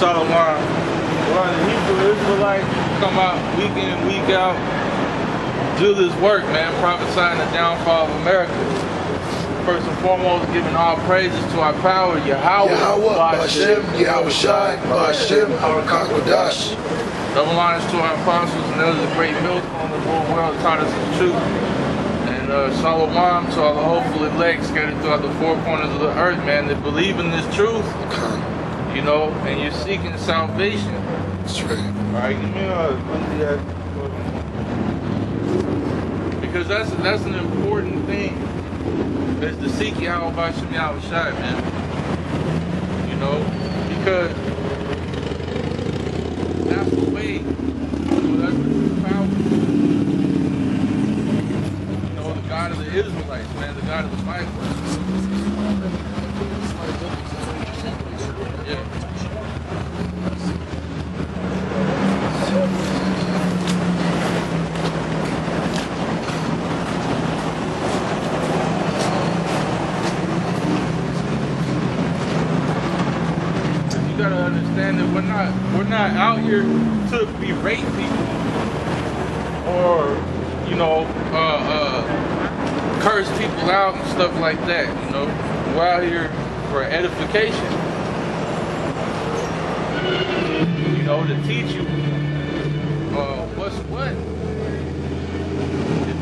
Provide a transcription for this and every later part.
Shalom. Well, the Hebrew Israelites come out week in, week out, do this work, man, prophesying the downfall of America. First and foremost, giving all praises to our power, Yahweh, Ba'ashem, Yahushai, Ba'ashem, our Kakodash. Double honors to our apostles and elders of great millstone the whole world taught us the truth. And Shalom to all the hopeful elect scattered throughout the four corners of the earth, man, that believe in this truth, you know, and you're seeking salvation. That's right. All right, give me because that's an important thing, is to seek Yahweh Ba'ashem Yahushai, man. You know, because that's the way, that's the true power. You know, the God of the Israelites, man, the God of the Bible. Yeah. You gotta understand that we're not out here to berate people or, you know, curse people out and stuff like that, you know. We're out here for edification, you know, to teach you what's what in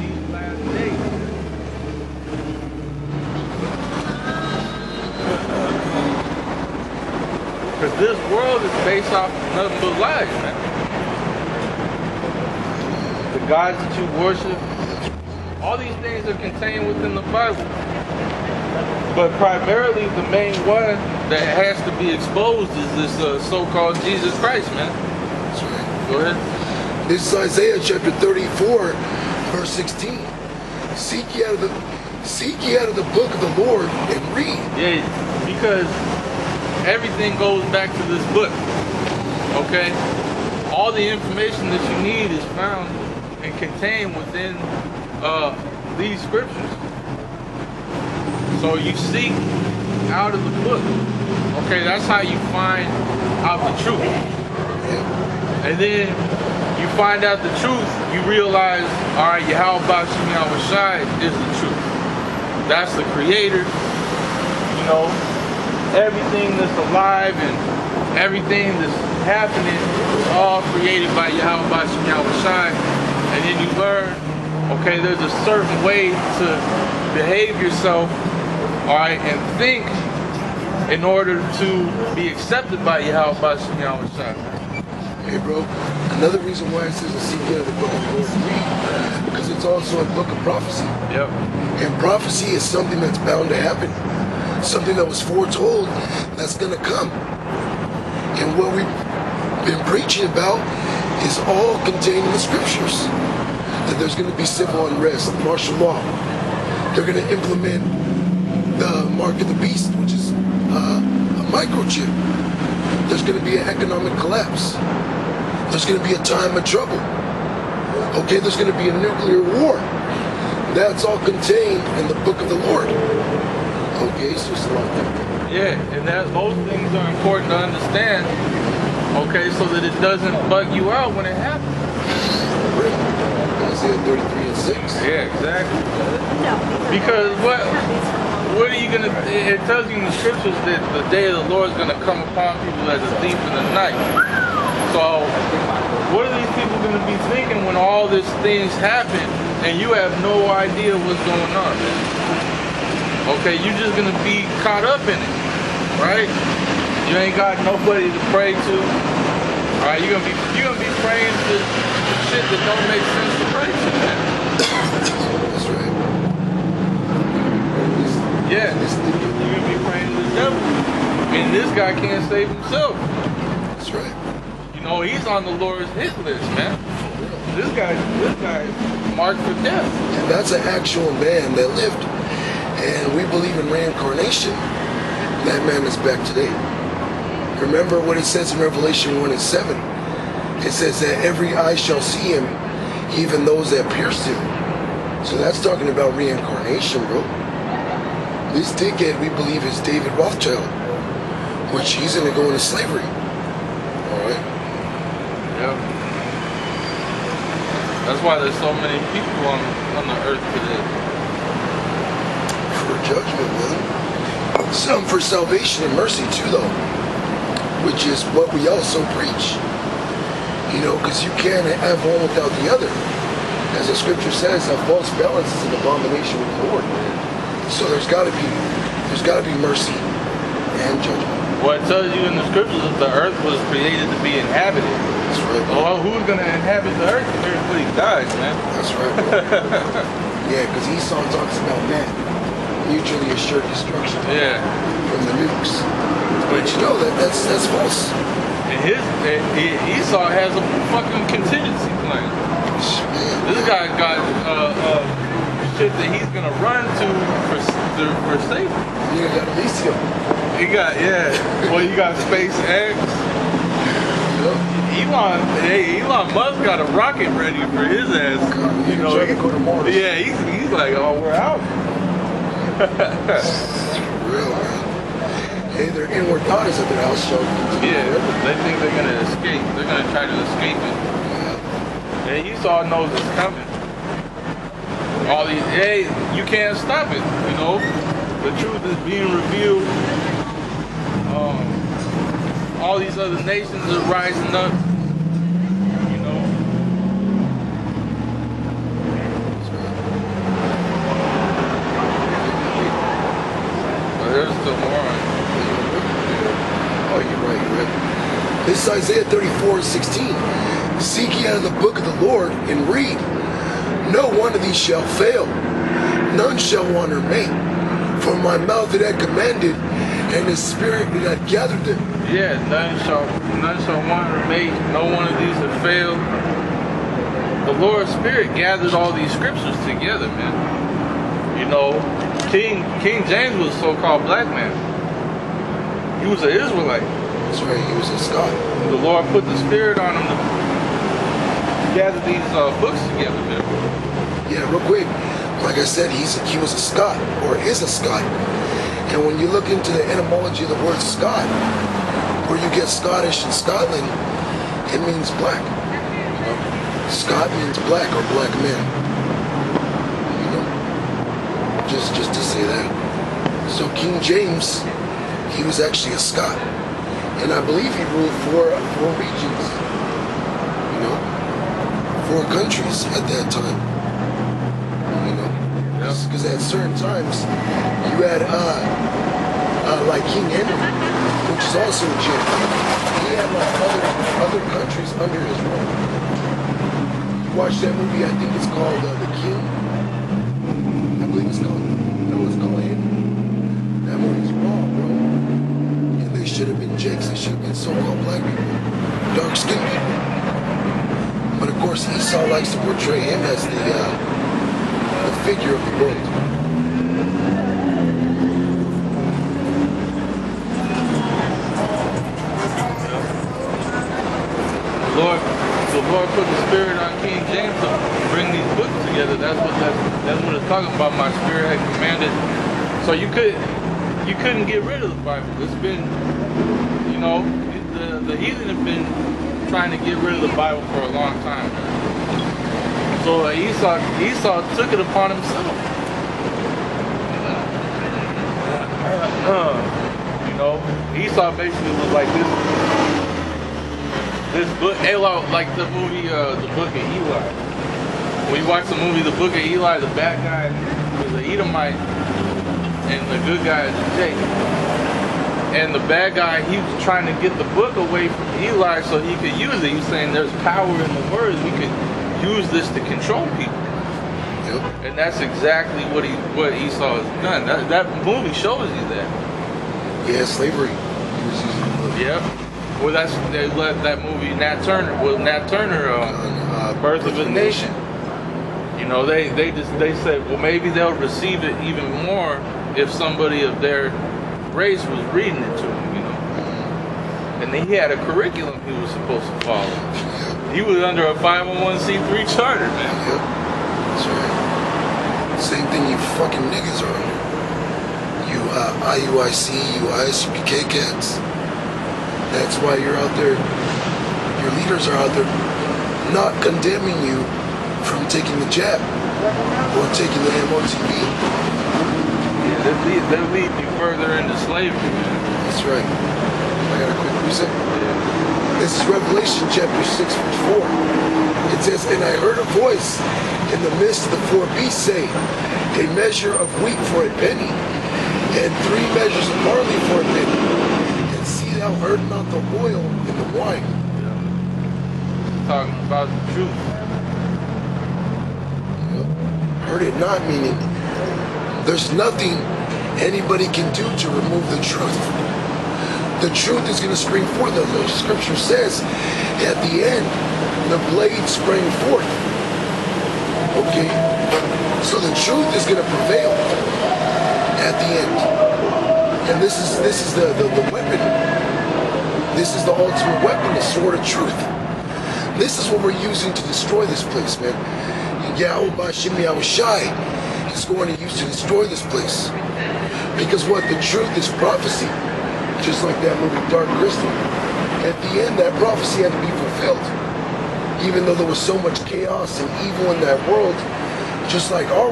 these last days. Because this world is based off of nothing but lies, man. The gods that you worship, all these things are contained within the Bible. But primarily the main one that has to be exposed is this so-called Jesus Christ, man. That's right. Go ahead. This is Isaiah chapter 34, verse 16. Seek ye out of the book of the Lord and read. Yeah, because everything goes back to this book, okay? All the information that you need is found and contained within these scriptures. So you seek out of the book, okay? That's how you find out the truth. And then you find out the truth, you realize, all right, Yahweh Ba'ashem Yahushai is the truth. That's the creator, you know. Everything that's alive and everything that's happening is all created by Yahweh Ba'ashem Yahushai. And then you learn, okay, there's a certain way to behave yourself, all right, and think in order to be accepted by Yahweh Ba'ashem Yahushai. Hey, bro, another reason why it says to seek out of the book of the Lord and read, because it's also a book of prophecy. Yep. And prophecy is something that's bound to happen. Something that was foretold that's going to come. And what we've been preaching about is all contained in the scriptures. That there's going to be civil unrest, martial law. They're going to implement the mark of the beast, which is a microchip. There's going to be an economic collapse. There's going to be a time of trouble. Okay, there's going to be a nuclear war. That's all contained in the book of the Lord. Okay, so it's a lot of things. Yeah, and those things are important to understand, okay, so that it doesn't bug you out when it happens. Isaiah 33 and 6. Yeah, exactly. Because what are you going to, it tells you in the scriptures that the day of the Lord is going to come upon people as a thief in the night. So, what are these people going to be thinking when all these things happen and you have no idea what's going on, man? Okay, you're just gonna be caught up in it, right? You ain't got nobody to pray to. All right, you're gonna be praying to shit that don't make sense to pray to, man. That's right. Yeah, you're gonna be praying to the devil, and this guy can't save himself. That's right. You know, he's on the Lord's hit list, man. This guy marked for death. And that's an actual man that lived. And we believe in reincarnation. That man is back today. Remember what it says in Revelation 1 and 7. It says that every eye shall see him, even those that pierced him. So that's talking about reincarnation, bro. This dickhead we believe is David Rothschild, which he's going to go into slavery. All right. Yep. That's why there's so many people on the earth today. For judgment, man. Some for salvation and mercy too, though, which is what we also preach. You know, because you can't have one without the other. As the scripture says, a false balance is an abomination with the Lord. So there's got to be mercy and judgment. Well, it tells you in the scriptures that the earth was created to be inhabited. That's right. Well, who's going to inhabit the earth if everybody dies, man? That's right. Yeah, because Esau talks about man, mutually assured destruction. Yeah. From the nukes. But you know that's false. And Esau has a fucking contingency plan. Man, This guy got shit that he's gonna run to for safety. you got Elysium. He got Well, you got SpaceX. Yep. Elon Musk got a rocket ready for his ass. You know, trying to go to Mars. Yeah, he's like, oh, we're out. It's real, man. Hey, their inward thought is that their house shall continue forever. They think they're gonna escape. They're gonna try to escape it. And Esau knows it's coming. All these, you can't stop it. You know, the truth is being revealed. All these other nations are rising up. You know. But there's still more. Oh, you're right. This is Isaiah 34:16. Seek ye out of the book of the Lord and read. No one of these shall fail. None shall want or mate. For my mouth it had commanded, and his spirit it had gathered them. Yeah, none shall want or mate. No one of these have failed. The Lord's Spirit gathered all these scriptures together, man. You know, King James was a so-called black man. He was an Israelite. That's right, he was a Scot. The Lord put the Spirit on him to gather these books together, man. Yeah, real quick. Like I said, he was a Scot, or is a Scot. And when you look into the etymology of the word Scot, where you get Scottish in Scotland, it means black. You know? Scot means black or black man. You know, just to say that. So King James, he was actually a Scot, and I believe he ruled four regions. You know, 4 countries at that time. You know, because at certain times you had like King Henry, which is also a Jew. He had like other countries under his rule. You watch that movie, I think it's called The King. I believe it's called Henry. That movie's wrong, bro. And they should have been Jakes. They should have been so-called black people, dark-skinned people. But of course, Esau likes to portray him as the figure of the world. The Lord put the Spirit on King James to bring these books together. That's what it's talking about. My Spirit had commanded. So you couldn't get rid of the Bible. It's been, you know, the heathen have been trying to get rid of the Bible for a long time. So Esau took it upon himself. You know, Esau basically was like this book, like the movie, The Book of Eli. When you watch the movie, The Book of Eli, the bad guy is an Edomite, and the good guy is Jake. And the bad guy, he was trying to get the book away from Eli so he could use it. He was saying there's power in the words. We could use this to control people. Yep. And that's exactly what Esau has done. That movie shows you that. Yeah, slavery. He was using the book. Yep. Well, they let that movie Nat Turner, Birth of a Nation. You know, they said, well, maybe they'll receive it even more if somebody of their race was reading it to him, you know. And then he had a curriculum he was supposed to follow. He was under a 501c3 charter, man. Yep. That's right. Same thing you fucking niggas are under. You IUIC, you ISUPK cats. That's why you're out there Your leaders are out there not condemning you from taking the jab or taking the MOTV. Yeah, that lead you further into slavery, man. That's right. I got a quick reset. This is Revelation chapter 6, verse 4. It says, "And I heard a voice in the midst of the four beasts say, a measure of wheat for a penny, and 3 measures of barley for a penny. And see thou hurt not the oil in the wine." Talking about the truth. Heard it not, meaning there's nothing anybody can do to remove the truth. The truth is going to spring forth. The scripture says at the end, the blade sprang forth. Okay? So the truth is going to prevail at the end. And this is the weapon. This is the ultimate weapon, the sword of truth. This is what we're using to destroy this place, man. Yahweh Bashim Yahushai is going to use to destroy this place. Because what? The truth is prophecy. Just like that movie Dark Crystal. At the end, that prophecy had to be fulfilled. Even though there was so much chaos and evil in that world, just like our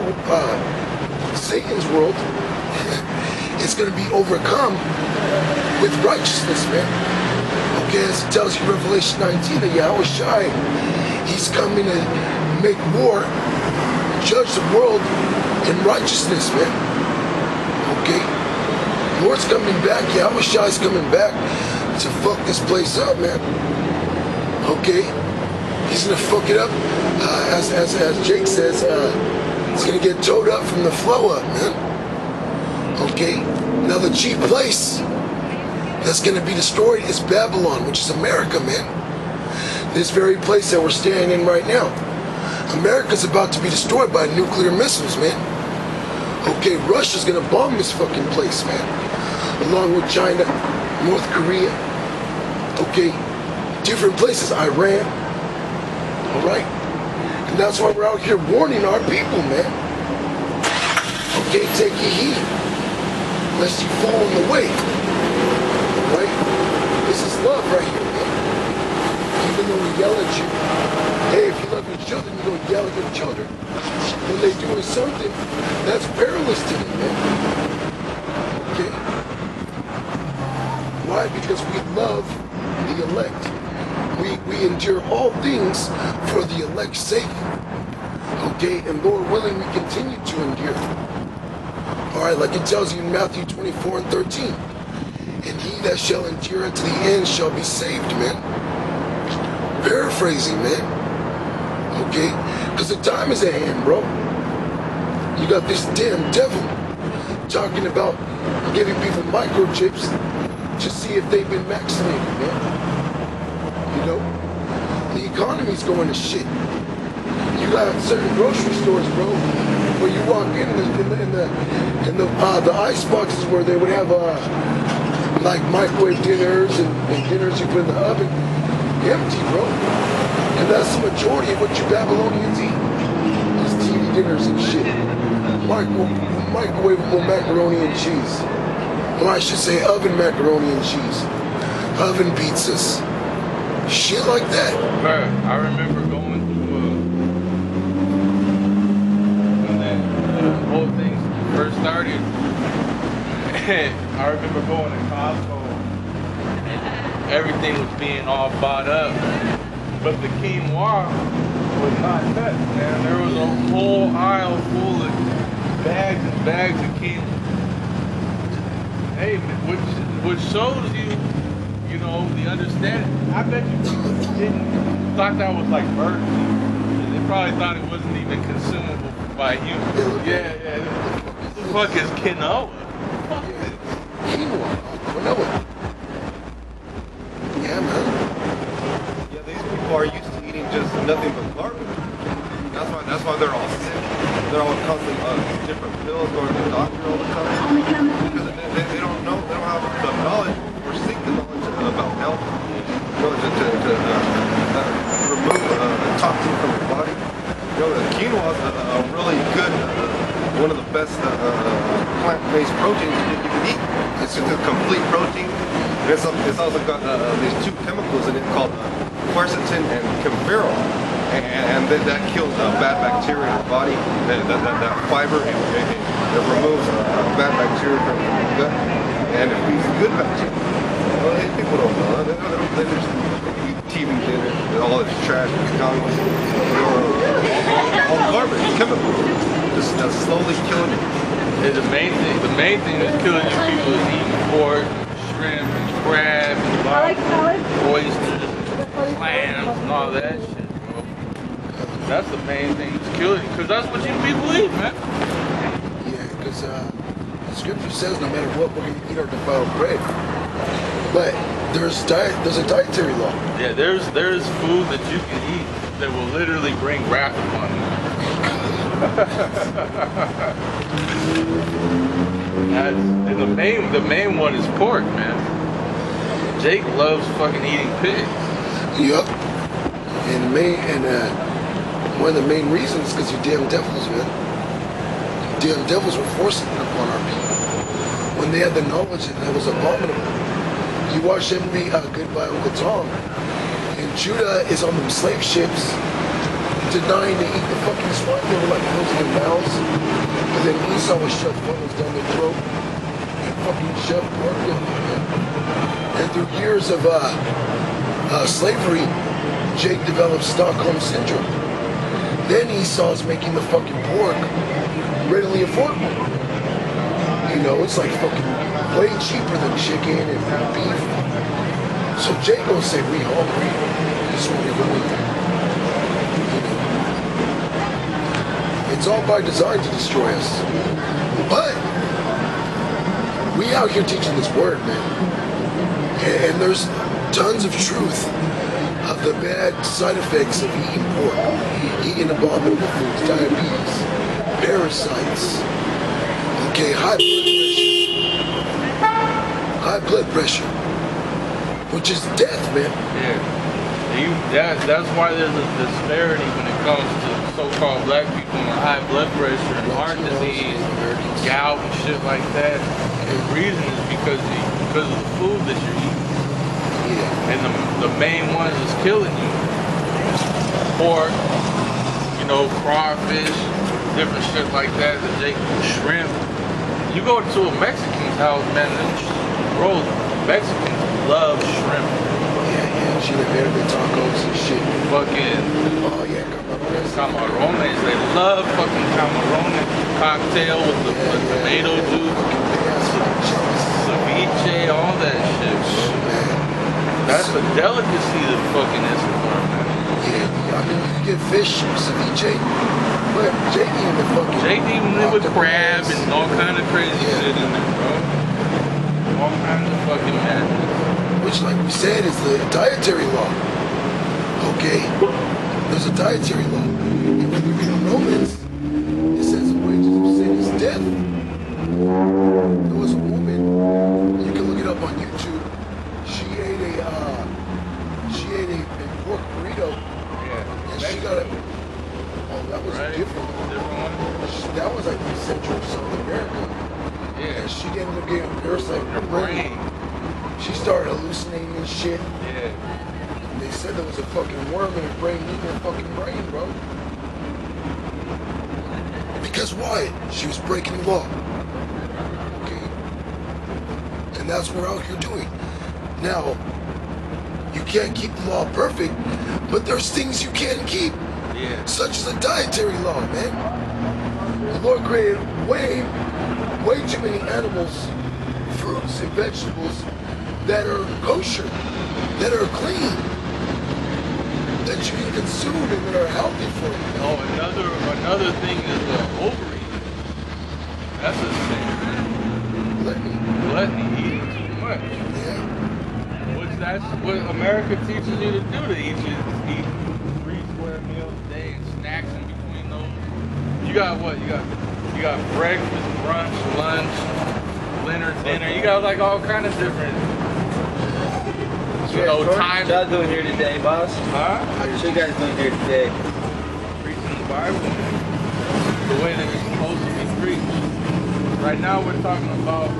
Satan's world, it's going to be overcome with righteousness, man. Okay, as it tells you in Revelation 19, that Yahweh Shai, he's coming to make war, judge the world in righteousness, man. Okay? Lord's coming back, Yahweh Shai's coming back to fuck this place up, man. Okay? He's gonna fuck it up, as Jake says, it's gonna get towed up from the flow up, man. Okay? Now the chief place that's gonna be destroyed is Babylon, which is America, man. This very place that we're standing in right now. America's about to be destroyed by nuclear missiles, man. Okay, Russia's gonna bomb this fucking place, man. Along with China, North Korea. Okay, different places, Iran. Alright? And that's why we're out here warning our people, man. Okay, take your heed. Lest you fall in the way. Right? This is love right here, man. Even though we yell at you, hey, if you love your children, you don't yell at your children. When they're doing something that's perilous to them, man. Okay? Why? Because we love the elect. We endure all things for the elect's sake. Okay? And Lord willing, we continue to endure. Alright, like it tells you in Matthew 24 and 13. And he that shall endure unto the end shall be saved, man. Paraphrasing, man. Okay? Because the time is at hand, bro. You got this damn devil talking about giving people microchips to see if they've been vaccinated, man. You know? The economy's going to shit. You got certain grocery stores, bro, where you walk in the ice boxes where they would have like microwave dinners and dinners you put in the oven, empty, bro. And that's the majority of what you Babylonians eat. Is TV dinners and shit. Microwavable macaroni and cheese. Or I should say oven macaroni and cheese. Oven pizzas. Shit like that. Bro, I remember going to when that whole thing first started. I remember going to Costco. Everything was being all bought up, but the quinoa was not touched, man. There was a whole aisle full of bags and bags of quinoa. Hey, which shows you, you know, the understanding. I bet you people thought that was like bird food. They probably thought it wasn't even consumable by humans. Yeah. What the fuck is quinoa? Quinoa. Yeah, man. Yeah, these people are used to eating just nothing but garbage. That's why they're all sick. They're all constantly on different pills, going to the doctor all the time. Because they don't know, they don't have the knowledge or seek the knowledge about health. You know, to remove a toxin from your body. You know, the quinoa is a really good, one of the best plant-based proteins you can eat. It's a complete protein. And it's also got these 2 chemicals in it called quercetin and chemotherol. And that kills bad bacteria in your body. That fiber, it removes bad bacteria from the gut, and it feeds good bacteria. Well, people don't know. They just eat TV dinner, all this trash, McDonald's, all garbage, chemicals, just slowly killing you. And the main thing that's killing you people is eating pork, shrimp, and crab, and oysters, clams, and all that shit, bro. That's the main thing that's killing you, because that's what you people eat, man. Yeah, because the scripture says no matter what, we're going to eat our defiled bread. But there's a dietary law. Yeah, there's food that you can eat that will literally bring wrath upon you. And the main one is pork, man. Jake loves fucking eating pigs. Yup. And one of the main reasons is because you damn devils, man. Damn devils were forcing it upon our people when they had the knowledge and it was abominable. You watch them be Goodbye Uncle Tom, and Judah is on them slave ships denying to eat the fucking swine. They were like closing their mouths, and then Esau was shoved funnels down their throat and fucking shoved pork down their neck. And through years of slavery, Jake developed Stockholm syndrome. Then Esau's making the fucking pork readily affordable. You know, it's like fucking way cheaper than chicken and beef. So Jake gonna say we hungry. This is what we gonna eat. You know. It's all by design to destroy us. But we out here teaching this word, man. And there's tons of truth of the bad side effects of eating pork, eating abominable foods, diabetes, parasites, okay, high blood pressure, which is death, man. Yeah. That's why there's a disparity when it comes to so-called black people with high blood pressure and heart disease, gout and shit like that. The reason is because of the food that you're eating. Yeah. And the main ones is killing you. Pork, you know, crawfish, different shit like that, shrimp. You go to a Mexican's house, man, bro, Mexicans love shrimp. Yeah, she like better than tacos and shit. Fucking, oh yeah, camarones, they love fucking camarones. Cocktail with the tomato juice, ceviche, all that shit. That's a delicacy to fucking Islam, man. Yeah, I mean, you get fish, ceviche, but Jake eating the fucking... Jake eating it with crab and all kind of crazy shit in there, bro. All kinds of fucking madness. Which, like we said, is the dietary law. Okay? There's a dietary law. And when we read in Romans, it says the wages of sin is death. There was a woman, you can look it up on YouTube, she ate a pork burrito. Yeah. And she got it. Oh, that was a different one. That was like Central South America. Yeah. And she ended up getting a parasite in her brain. She started hallucinating and shit. Yeah. They said there was a fucking worm in her brain eating her fucking brain, bro. Because why? She was breaking the law. Okay? And that's what we're out here doing. Now, you can't keep the law perfect, but there's things you can keep. Yeah. Such as a dietary law, man. The Lord created way too many animals, fruits and vegetables that are kosher, that are clean, that you can consume and that are healthy for you. Oh, another thing is overeating. That's a sin, man. Gluttony, eating too much. Yeah. That's what America teaches you to do, to eat 3 square meals a day and snacks in between those. You got what? You got breakfast, brunch, lunch, dinner. You got like all kind of different. You know, time. What y'all doing here today, boss? Huh? What you guys doing here today? Preaching the Bible the way that it's supposed to be preached. Right now we're talking about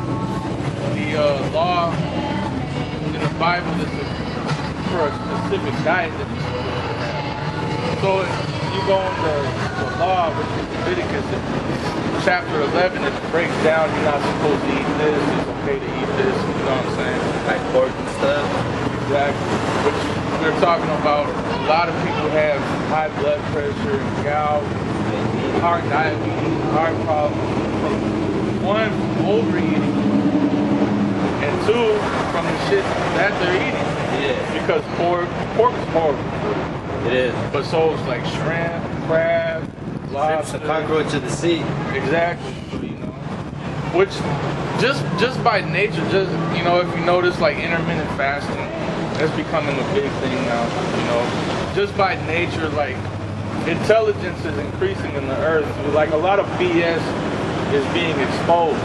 the law in the Bible that's for a specific diet that you're supposed to have. So you go into the law, which is Leviticus, chapter 11, it breaks down you're not supposed to eat this, it's okay to eat this, you know what I'm saying? Like pork and stuff. Exactly. Which we're talking about, a lot of people have high blood pressure, gout, heart diabetes, heart problems. One, from overeating, and two, from the shit that they're eating. Yeah. Because pork is horrible. It is. But so it's like shrimp, crab, It's lobster. a cockroach of the sea. Exactly. You know, which just by nature, just you know, if you notice, like intermittent fasting, that's becoming a big thing now. You know, just by nature, like intelligence is increasing in the earth. Like a lot of BS is being exposed.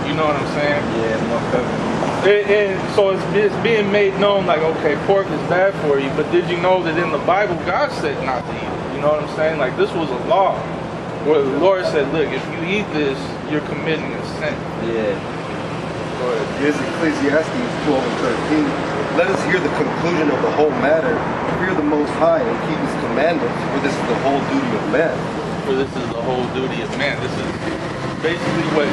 You know what I'm saying? Yeah, more covered. And so it's being made known, like, okay, pork is bad for you, but did you know that in the Bible, God said not to eat it? You know what I'm saying? Like, this was a law where the Lord said, look, if you eat this, you're committing a sin. Yeah. Here's Ecclesiastes 12 and 13. Let us hear the conclusion of the whole matter. Fear the Most High and keep His commandments, for this is the whole duty of man. For this is the whole duty of man. This is basically what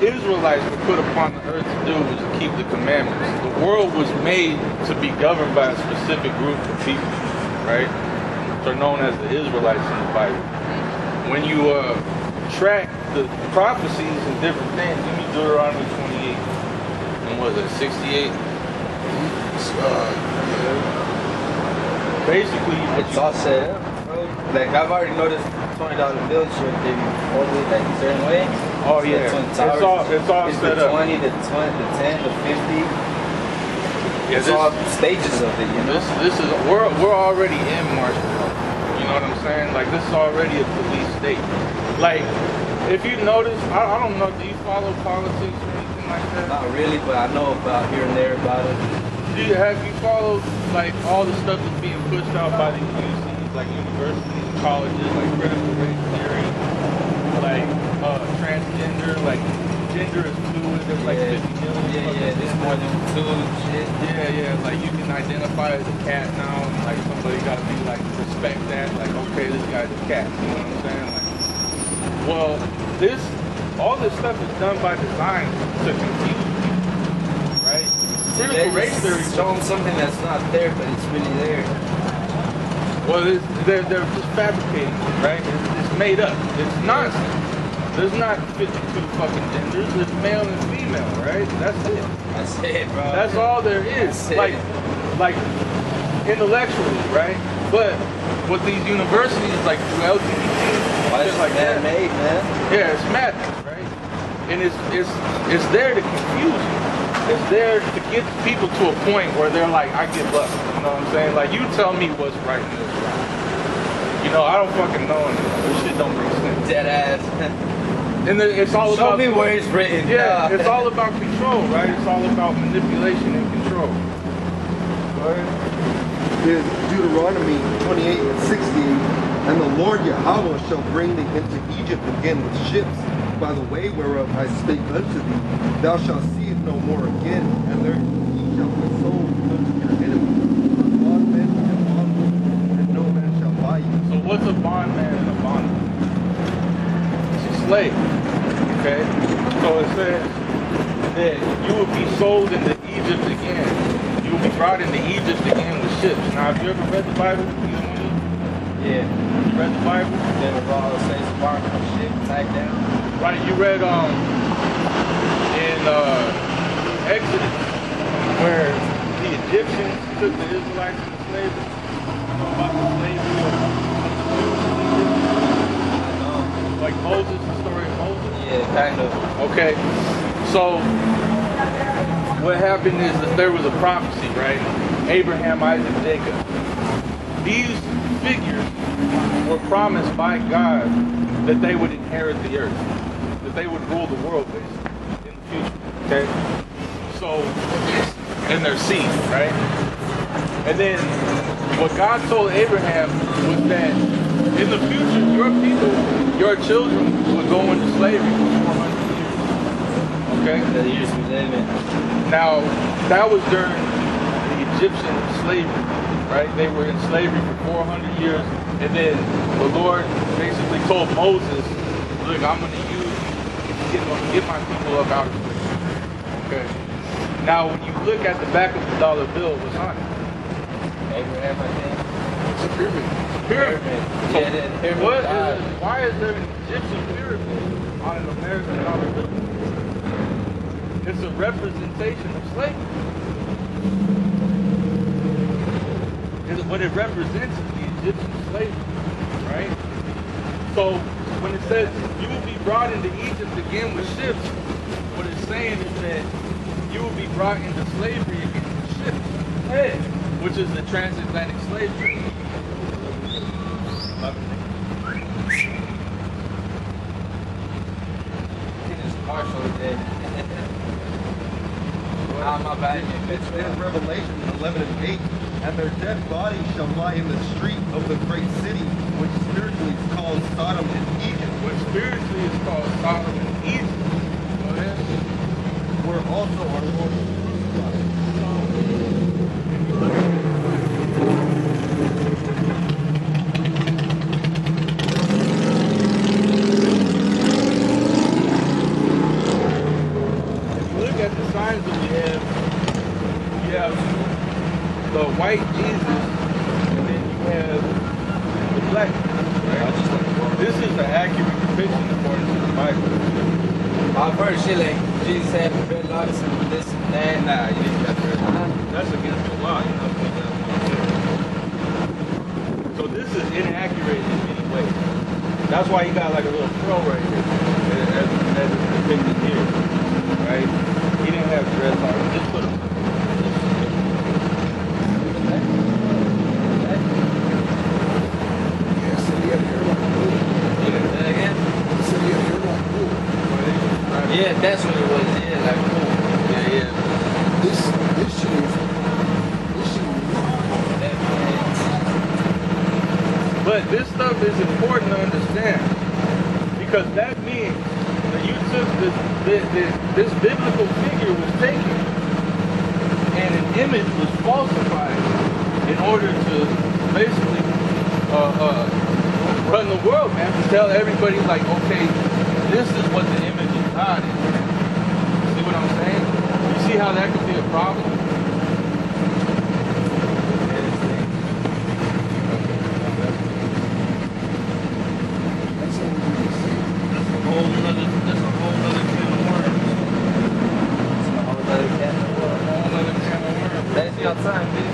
Israelites were put upon the earth to do, was to keep the commandments. The world was made to be governed by a specific group of people, right? They're known as the Israelites in the Bible. When you track the prophecies and different things, give me Deuteronomy 28, and what is it, 68? Basically, It's all set up, bro. Like, I've already noticed $20 bills should they be folded like a certain way. oh yeah, it's all It's set the up. 20, the 10, the 50. Yeah, It's all stages of it, you know? This is we're already in March. You know what I'm saying? Like, this is already a police state. Like, if you notice, I don't know, do you follow politics or anything like that? Not really, but I know about here and there about it. Have you followed like all the stuff that's being pushed out by these UCs, like universities, colleges, like critical race theory, like transgender, like gender is fluid, there's like 50 million. Yeah, there's more than two shit. Yeah, like you can identify as a cat now, and like somebody gotta be like, respect that, like, okay, this guy's a cat, you know what I'm saying? Like, well, all this stuff is done by design to confuse people, right? Critical race theory is showing something that's not there, but it's really there. well, they're just fabricating it, right? It's made up. It's nonsense. There's not 52 fucking genders. There's male and female, right? That's it. That's it, bro. That's all there is. That's it. Like intellectually, right? But with these universities, like through LGBT, Why is shit it like that, man-made, man? yeah, it's madness, right? And it's there to confuse you. It's there to get people to a point where they're like, I give up. You know what I'm saying? Like, you tell me what's right and what's wrong. You know, I don't fucking know anymore. This shit don't make sense. Dead ass. And then it's all Show about me where it's written. yeah, it's all about control, right? It's all about manipulation and control. Is Deuteronomy 28 and 68. And the Lord Yahweh shall bring thee into Egypt again with ships, by the way whereof I spake unto thee. Thou shalt see it no more again, and there ye shall be sold unto your enemies. Bondmen and bondwomen, and no man shall buy you. So what's a bondman and a bondwoman? It's a slave. Okay? So it says that you will be sold into Egypt again. You will be brought into Egypt again with ships. Now, have you ever read the Bible? Either one of you? Yeah. You read the Bible? Then the raw saints bark on shit, tied down. Right, you read in Exodus where the Egyptians took the Israelites into slavery. You know about the slavery of the Jews in Egypt? I know. Like Moses, the story of Moses? Yeah, kind of. Okay, so what happened is that there was a prophecy, right? Abraham, Isaac, Jacob. These figures were promised by God that they would inherit the earth, that they would rule the world basically in the future. Okay, so and their seed, right? And then what God told Abraham was that in the future, your people, your children, would go into slavery for 400 years. Okay? The years we live in. Now, that was during the Egyptian slavery, right? They were in slavery for 400 years, and then the Lord basically told Moses, look, I'm going to use you to get my people up out of slavery. Okay. Now, when you look at the back of the dollar bill, what's on it? Abraham, I think. It's a pyramid. Pyramid. Yeah, the pyramid What died. why is there an Egyptian pyramid on an American dollar bill? It's a representation of slavery. What it represents is the Egyptian slavery, right? So when it says you will be brought into Egypt again with ships, what it's saying is that you will be brought into slavery again with ships, which is the transatlantic slave trade. It's partially dead. My bad. It's in Revelation 11:8. And their dead bodies shall lie in the street of the great city, which spiritually is called Sodom and Egypt. Which spiritually is called Sodom and Egypt. Go ahead. Where also our Lord was If you look at the signs that we have, you have the white Jesus, and then you have the black Jesus, right? This is the accurate depiction according to the Bible. I've heard shit like Jesus had dreadlocks and this and that. Nah, you didn't got that's against the law. You know what So this is inaccurate in many ways. That's why he got like a little fro right here, as depicted here, right? He didn't have dreadlocks. Just put him. Yeah, so he had hair like wool. That again? He said he had hair like wool. Yeah, that's what it was. Yeah, like cool. Yeah. This should But this stuff is important to understand because that means that you took this biblical figure was taken and an image was falsified in order to basically run the world, man, to tell everybody like, okay, this is what the image of God is. See what I'm saying? You see how that could be a problem? That's your time, dude.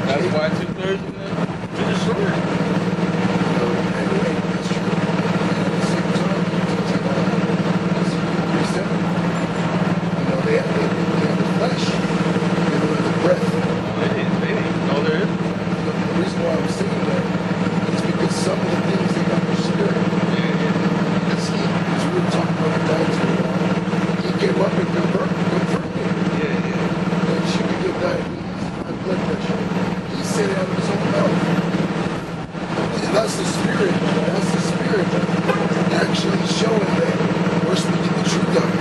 That's why 2/3 of them to destroy it. That's the spirit actually showing that we're speaking the truth of it.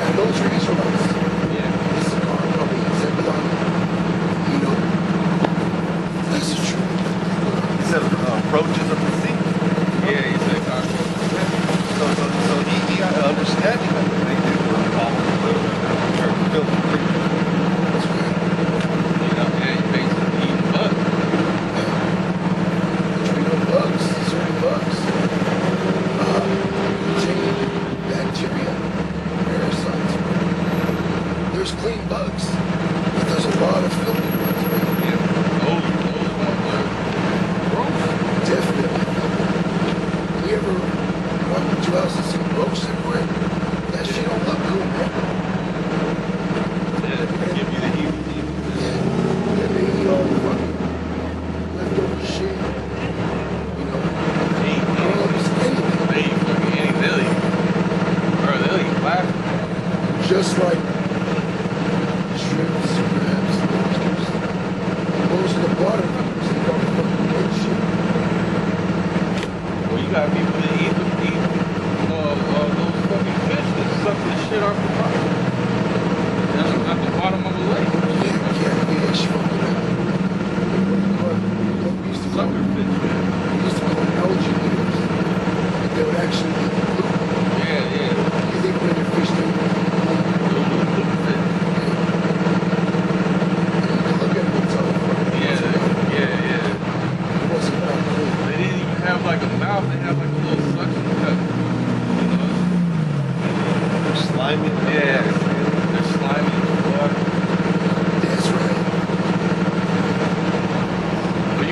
And those are Israelites. This is God, Zebulon. That's the truth. He said approaches of the sea. Yeah, he said conquer. So he got an understanding of what they do for the church building. That's right. You know, yeah, he basically eating bugs. Bugs, certain bugs.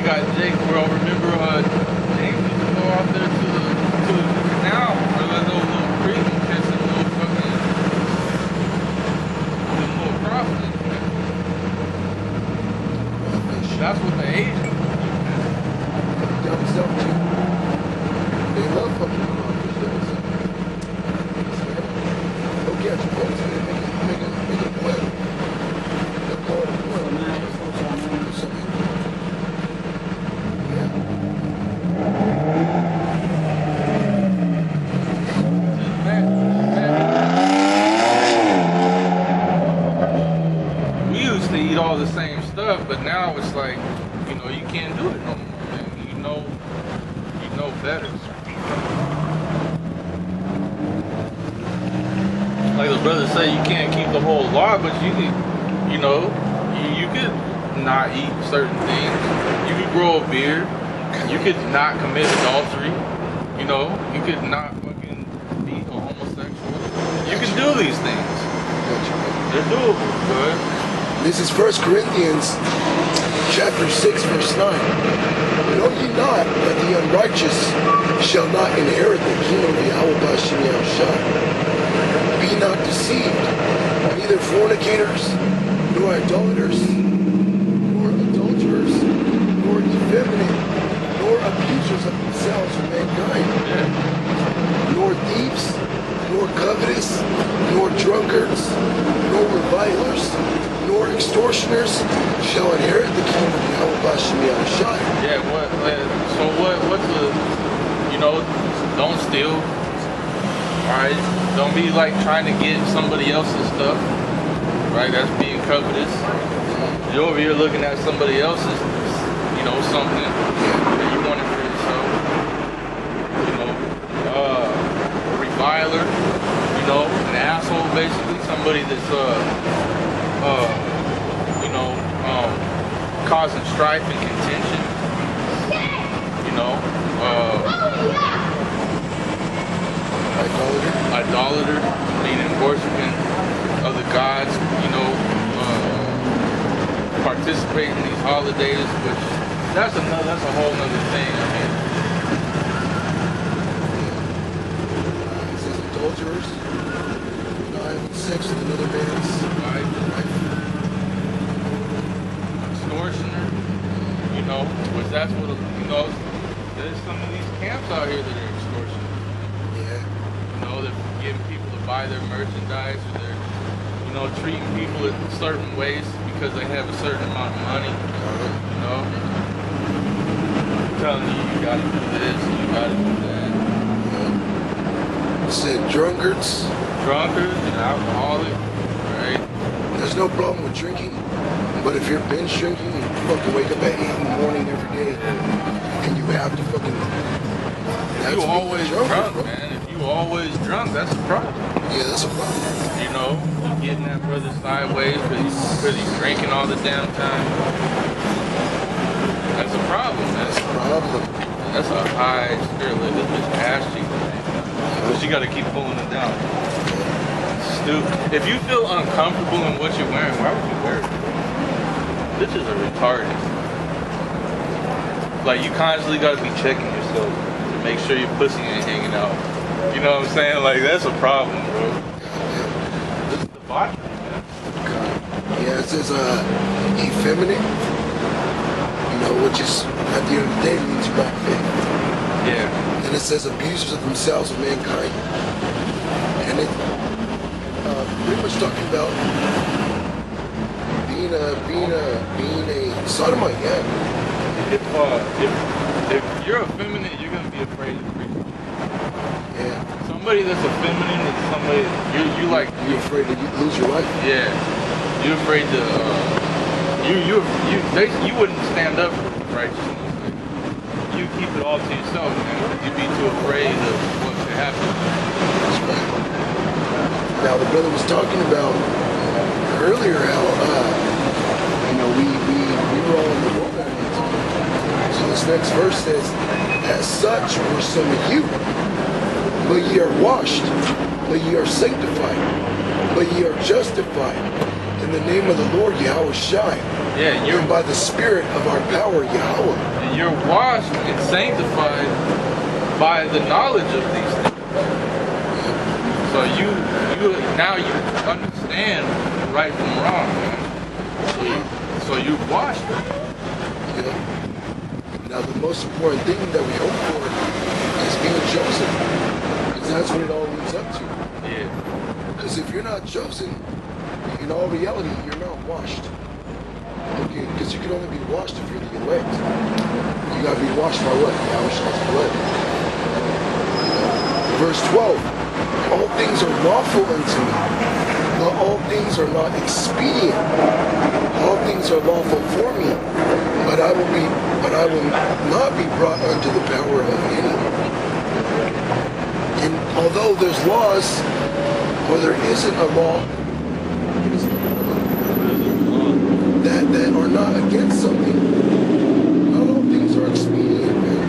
got Jake, bro. Remember, James used to go out there to the canal or that little creek and catch some little fucking them little crawfish. That's what the Asians do. Dumb stuff too. They love fucking crawfish. Go catch a boat and make it boil. They'll call it a boil. We used to eat all the same stuff, but now it's like, you know, you can't do it no more, man. You know better. Like the brother said, you can't keep the whole law, but you could, you know, you could not eat certain things. You could grow a beard. You could not commit adultery. You know, you could not fucking be a homosexual. You can do these things. They're doable, good. This is 1 Corinthians chapter 6, verse 9. Know ye not that the unrighteous shall not inherit the kingdom of Yahweh Hashem Yahushua? Be not deceived, neither fornicators, nor idolaters, nor adulterers, nor effeminate, nor abusers of themselves or mankind, nor thieves, nor covetous, nor drunkards, nor revilers, nor extortioners shall inherit the kingdom of Yahweh Hashem Yahushua. Yeah, what's the, you know, don't steal, right? Don't be like trying to get somebody else's stuff, right? That's being covetous. You're over here looking at somebody else's, you know, something that you wanted for yourself. You know, a reviler, you know, an asshole basically, somebody that's, you know, causing strife and contention, you know, idolater, meaning worshiping other gods, you know, participate in these holidays, which that's a whole nother thing. I mean, It says adulterers, not having sex with another man's wife. extortioner, you know, which that's what, you know, there's some of these camps out here that are extortioners. Yeah. You know, they're getting people to buy their merchandise, or they're, you know, treating people in certain ways because they have a certain amount of money. You know, telling you gotta do this, you gotta do that. It said drunkards. Drunkards and alcoholic, right? There's no problem with drinking, but if you're binge drinking, you fucking wake up at 8 in the morning every day, and you have to fucking. If you always drunk, man. If you always drunk, that's a problem. Yeah, that's a problem. You know, you getting that brother sideways because he's drinking all the damn time. That's a problem, man. That's a problem. That's a high spirit. This bitch ass cheek. But you got to keep pulling it down. Stupid. If you feel uncomfortable in what you're wearing, why would you wear it? Bitches are retarded. Like, you constantly got to be checking yourself to make sure your pussy ain't hanging out. You know what I'm saying? Like, that's a problem, bro. This is the body, man. Yeah, it says effeminate, you know, which is at the end of the day means you're not fit. Yeah. And it says abusers of themselves and mankind. And it pretty much talking about being a sodomite, yeah. If you're effeminate, you're gonna be afraid of preaching. Yeah. Somebody that's effeminate is somebody you like. You're afraid that you lose your life. Yeah. You're afraid to. You wouldn't stand up for righteousness. Like, you keep it all to yourself, man. You'd be too afraid of what could happen. That's right. Now the brother was talking about earlier how you know we were all in the wilderness. So this next verse says, as such were some of you, but ye are washed, but ye are sanctified, but ye are justified in the name of the Lord Yahweh Shai, Yeah, and by the Spirit of our power, Yahweh. And you're washed and sanctified by the knowledge of these things. So you now you understand right from wrong, man. So you're washed. Yeah. Now the most important thing that we hope for is being chosen. Because that's what it all leads up to. Yeah. Because if you're not chosen, in all reality, you're not washed. Okay, because you can only be washed if you're the elect. You gotta be washed by what? Yahweh's blood. Verse 12. All things are lawful unto me, but all things are not expedient. All things are lawful for me, but I will not be brought unto the power of any. And although there's laws, or there isn't a law that are not against something, not all things are expedient, man.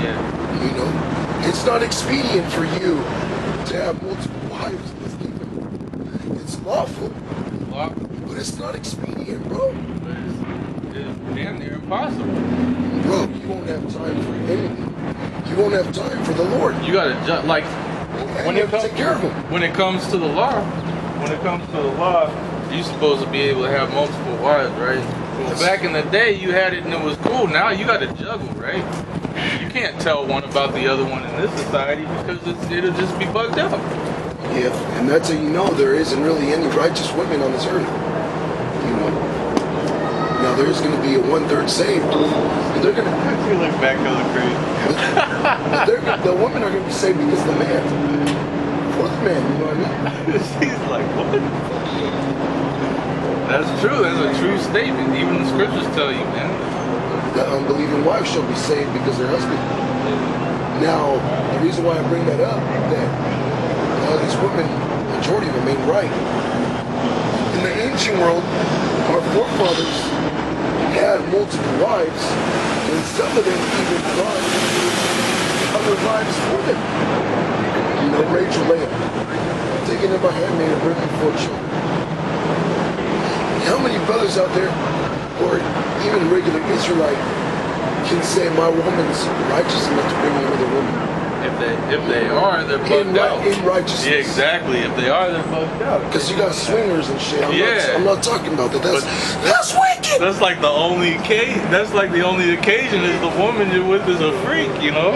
Yeah. You know, it's not expedient for you to have multiple wives in this kingdom. It's lawful, but it's not expedient, bro. But it's damn near impossible. Bro, you won't have time for anything. You won't have time for the Lord. You gotta like When you take care of him. when it comes to the law. When it comes to the law, you're supposed to be able to have multiple wives, right? Well, back in the day, you had it and it was cool. Now you got to juggle, right? You can't tell one about the other one in this society because it'll just be bugged out. Yeah, and that's how you know there isn't really any righteous women on this earth. You know. Now there's going to be a 1/3 saved, and they're going to. You look back hella crazy. The women are going to be saved because of the man. For the man, you know what I mean? She's like, what? That's true. That's a true statement. Even the scriptures tell you, man. The unbelieving wife shall be saved because her husband. Now, the reason why I bring that up is that these women, majority of them ain't right. In the ancient world, our forefathers had multiple wives, and some of them even brought other wives for them. You know, Rachel Leah, taking in my handmaid and bringing 4 children. How many brothers out there, or even regular Israelite, can say my woman's righteous enough to bring another woman? If they are, they're bugged out. In righteousness. Yeah, exactly. If they are, they're bugged out. Because you got swingers and shit. I'm not talking about that. That's wicked. That's like the only occasion. That's like the only occasion is the woman you're with is a freak, you know.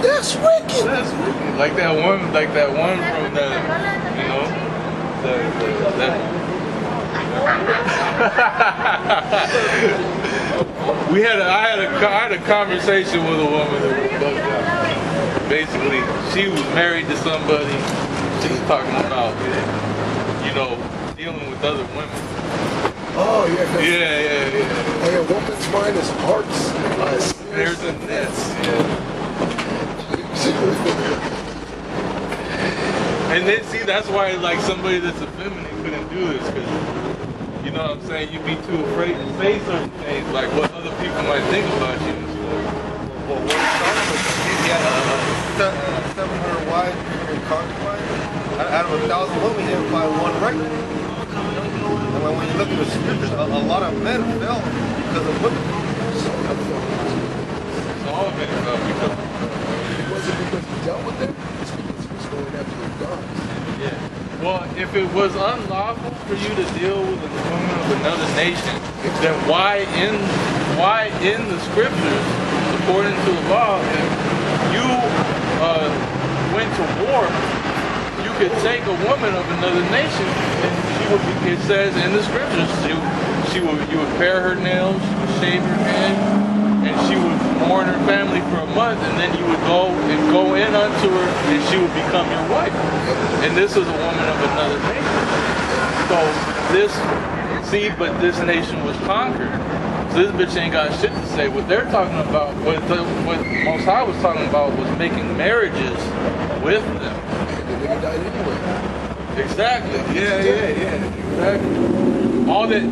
That's wicked. That's wicked. Like that one from the, you know, I had a conversation with a woman that was bugged out. Basically, she was married to somebody. She was talking about, you know, dealing with other women. Oh, yeah. Yeah. Like a woman's mind is hearts, There's a nets. Yeah. And then see, that's why like somebody that's effeminate couldn't do this, because you know what I'm saying, you'd be too afraid to say certain things, like what other people might think about you and stuff. Well, what he had 700 wives and concubines. Out of 1,000 women, he didn't find one record. And when you look at the scriptures, a lot of men fell because of women. So all of it fell because of It wasn't because he dealt with them, it's because he was going after their gods. yeah. Well, if it was unlawful for you to deal with a woman of another nation, then why in the scriptures, according to the law, if you went to war, you could take a woman of another nation, and she would be, it says in the scriptures, you would pare her nails, you would shave her head, and she would mourn her family for a month, and then you would go in unto her, and she would become your wife. And this is a woman of another nation. So but this nation was conquered. So this bitch ain't got shit to say. What they're talking about, what Most High was talking about, was making marriages with them. The nigga died anyway. Exactly. Yeah. Exactly. All that,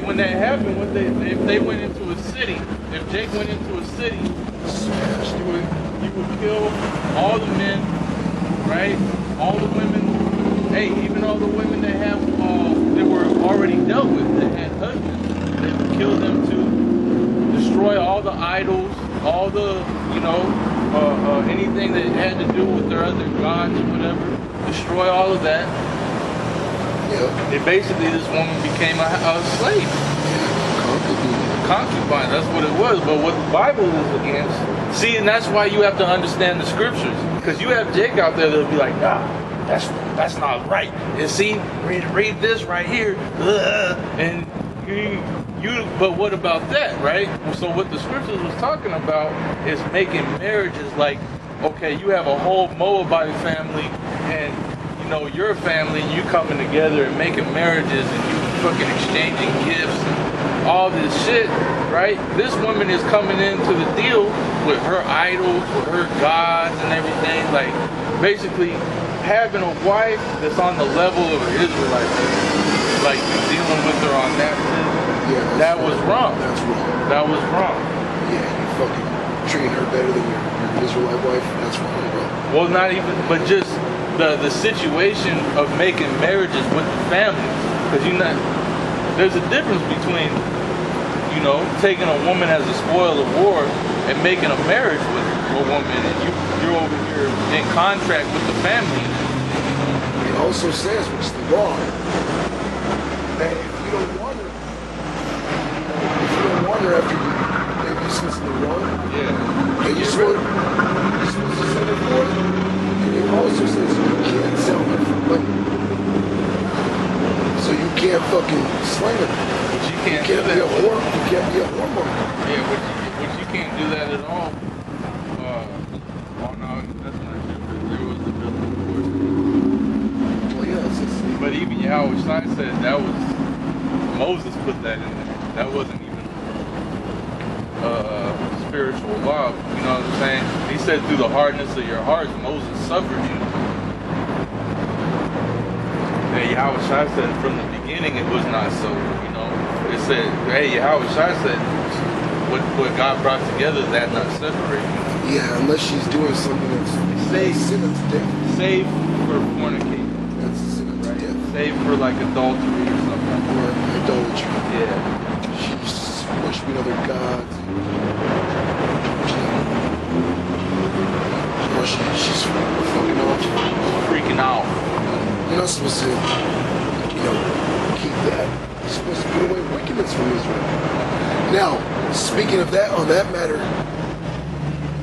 when that happened, if they went into a city, if Jake went into a city, you would kill all the men, right? All the women. Hey, even all the women that have that were already dealt with, that had husbands. They would kill them too, destroy all the idols, all the, anything that had to do with their other gods or whatever, destroy all of that. Yeah. And basically this woman became a slave. Concubine, that's what it was. But what the Bible is against, see, and that's why you have to understand the scriptures. Because you have Jake out there that'll be like, nah, that's not right. And see, read this right here. And but what about that, right? So what the scriptures was talking about is making marriages like, okay, you have a whole Moabite family and your family, and you coming together and making marriages and you fucking exchanging gifts and all this shit, right? This woman is coming into the deal with her idols, with her gods and everything, like basically having a wife that's on the level of an Israelite, like dealing with her on that shit. Yeah, that was wrong. That's wrong. That was wrong. Yeah, you fucking treating her better than your Israelite wife. That's wrong, bro. Well, not even, but just the situation of making marriages with the family, because there's a difference between taking a woman as a spoil of war and making a marriage with a woman, and you're over here in contract with the family. It also says, which is the law, that if you don't want her after maybe since the wrong, and you're supposed to sell her for it, and it also says you can't sell her for money. So you can't fucking slang her. But you can't be do that. A whore. You can't be a whoremonger. Yeah, but you can't do that at all. Oh no, that's not true. There was the bill, of course. Well, yeah, but even Yahweh Shai said that was Moses put that in there. That wasn't even spiritual law. You know what I'm saying? He said through the hardness of your hearts, Moses suffered you. And Yahweh Shai said from the beginning it was not so. It said, hey, Yahweh Shai said, what God brought together, that not separate. Yeah, unless she's doing something that's Save, sin of death. Save for fornicating. That's a sin of death. Save for like adultery or something. Or idolatry. Yeah. She's worshiping other gods. Or she's fucking off. Freaking out. You're not supposed to, keep that. You're supposed to put away wickedness from Israel. Now, speaking of that, on that matter,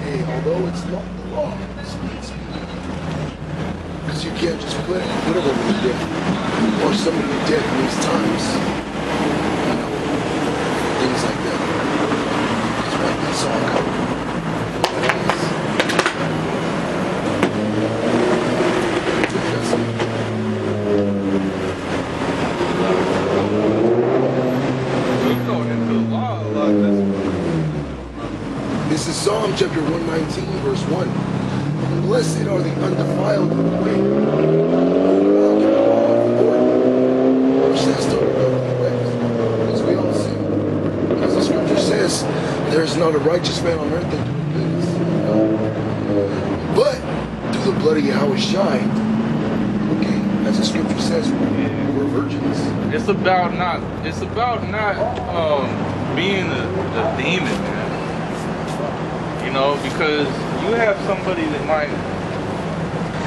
hey, although it's not the law, because you can't just put whatever to death, or somebody to death in these times, things like that. That's why this all covered. This is Psalm chapter 119, verse 1. Blessed are the undefiled in the way. As we all see. As the scripture says, there is not a righteous man on earth that doeth goodness. But through the blood of Yahweh Shai, as the scripture says, we're virgins. It's about not being the demon, man. Because you have somebody that might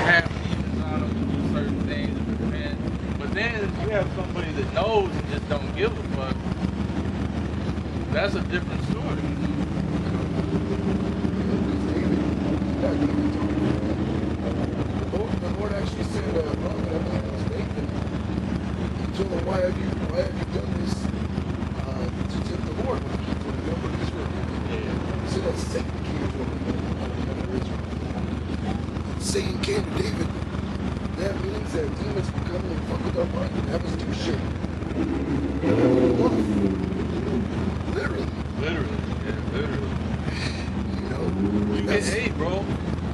have demons on them and do certain things and repent, but then you have somebody that knows and just don't give a fuck. That's a different story. The Lord actually said, I believe it was Nathan, he told him, why have you done this to tempt the Lord when he told the number of Israel? He said that Satan came to him and Israel. Satan came to David. That means that demons can come and fuck with our mind and have us do shit. Literally. Hey, bro,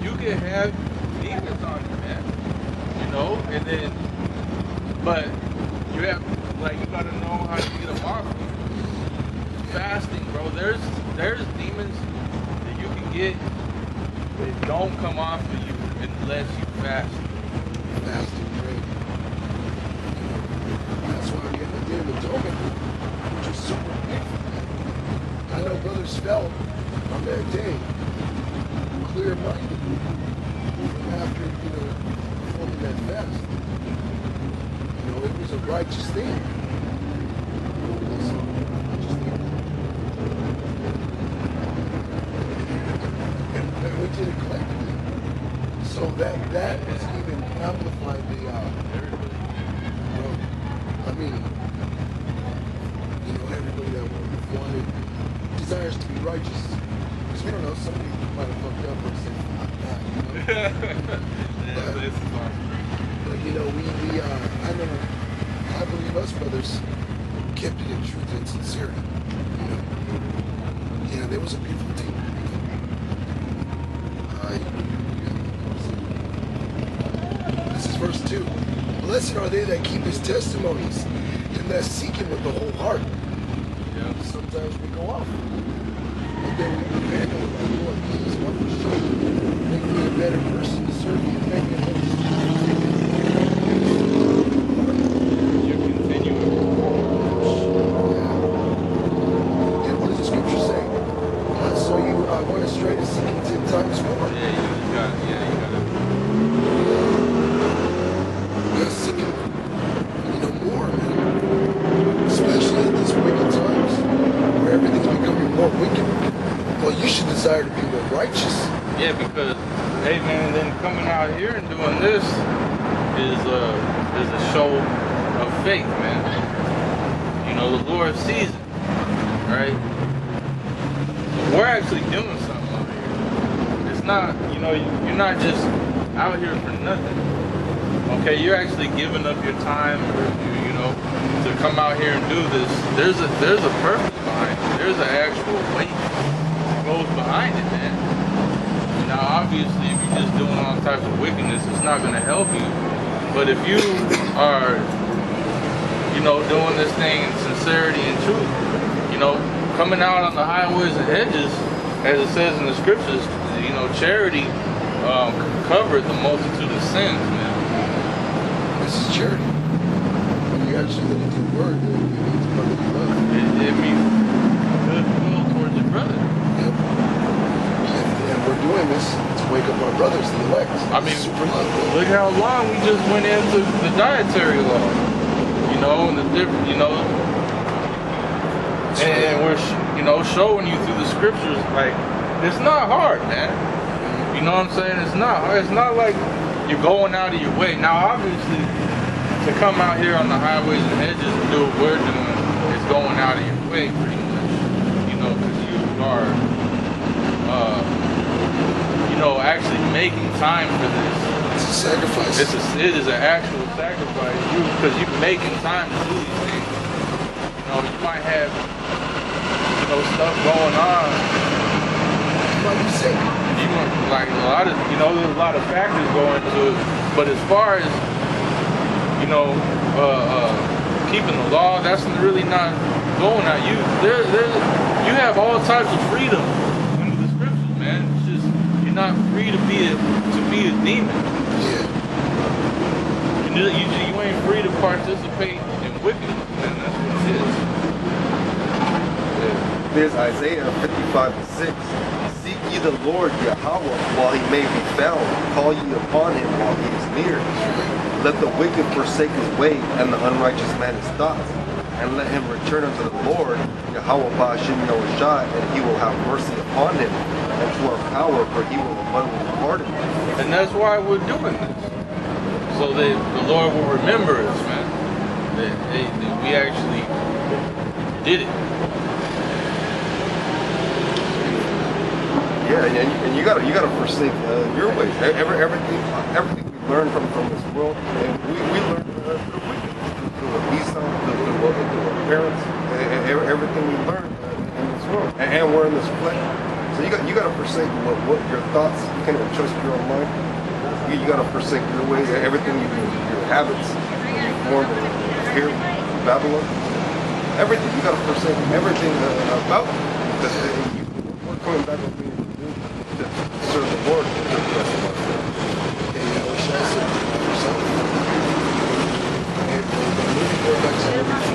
you can have demons on you, man. And then, but you have, you gotta know how to get them off. Fasting, bro. There's demons that you can get that don't come off of you unless you fast. Fasting, right? That's why Day of Atonement, which was super big. I know brothers fell on that day, clear-minded, after, performing that fast. It was a righteous thing. It was a righteous thing. And we did it collectively. So that has even amplified the, everybody that wanted, desires to be righteous. Because we don't know, somebody might have fucked up or said, fuck that, I believe us brothers kept it in truth and sincerity. Yeah, there was a beautiful team. This is verse 2. Blessed are they that keep his testimonies and that seek him with the whole heart. Yeah. Sometimes we go off. And then we repent and we're like, Lord, please, want to show you. Make me a better person to serve you. Make me a better straight is seeking 10 times more. Yeah, you got it. Seeking, more, man. Especially in these wicked times, where everything's becoming more wicked. Well, you should desire to be more righteous. Yeah, because, hey, man, then coming out here and doing this is a show of faith, man. The Lord sees it, right? We're actually doing something. Not, you're not just out here for nothing. Okay, you're actually giving up your time, to come out here and do this. There's a purpose behind it. There's an actual weight that goes behind it, man. Now, obviously, if you're just doing all types of wickedness, it's not going to help you. But if you are, doing this thing in sincerity and truth, coming out on the highways and hedges, as it says in the scriptures, charity covered the multitude of sins, man. This is charity. When you actually look into the word, it means brotherly love. It means goodwill towards your brother. Yep. And we're doing this to wake up our brothers, the elect. I mean, super love. Look how long we just went into the dietary law. And the different, and we're, showing you through the scriptures, like, it's not hard, man. You know what I'm saying? It's not hard. It's not like you're going out of your way. Now, obviously, to come out here on the highways and hedges and do what we're doing is going out of your way, pretty much. Because you are, actually making time for this. It's a sacrifice. It is an actual sacrifice. Because you're making time to do these things. You might have, stuff going on. Like a lot of, there's a lot of factors going into it. But as far as, keeping the law, that's really not going at you. You have all types of freedom under the scriptures, man. It's just you're not free to be a demon. Yeah. You ain't free to participate in wickedness, man. That's what it is. Yeah. There's Isaiah 55:6. Seek ye the Lord Yahweh while he may be found. Call ye upon him while he is near. Let the wicked forsake his way, and the unrighteous man his thoughts. And let him return unto the Lord, Yahweh Ba'ashim Yahushua, and he will have mercy upon him, and to our power, for he will abundantly pardon. And that's why we're doing this. So that the Lord will remember us, man. That we actually did it. Yeah, and you gotta forsake your ways. Everything we learn from this world, and we learn through wickedness, through what we saw, through our parents, and everything we learn in this world, and we're in this flesh. So you gotta forsake what your thoughts. You can't even trust your own mind. You gotta forsake your ways, everything you do, your habits, you form here, Babylon, everything. You gotta forsake everything about it, because we're coming back with me. To serve the Lord for the rest of us. And we shall serve yourself. And moving forward back to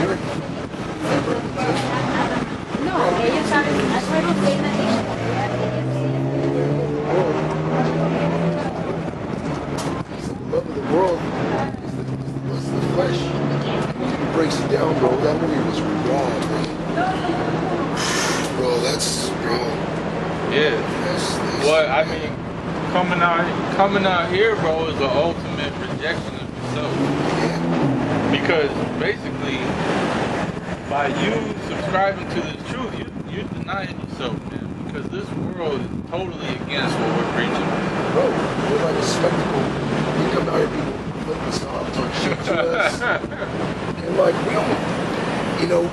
every Remember? No, ellos saben, that's why they say that The love of the world is the lust of the flesh. He breaks it down, bro. That movie was raw, bro. Bro, bro. Yeah. That's Well, I mean, coming out here, bro, is the ultimate rejection of yourself. Because basically, by you subscribing to this truth, you're denying yourself, man. Because this world is totally against what we're preaching. Bro, we're like a spectacle. We come out here, people flip us off, talk shit to us. And like, we don't, you know,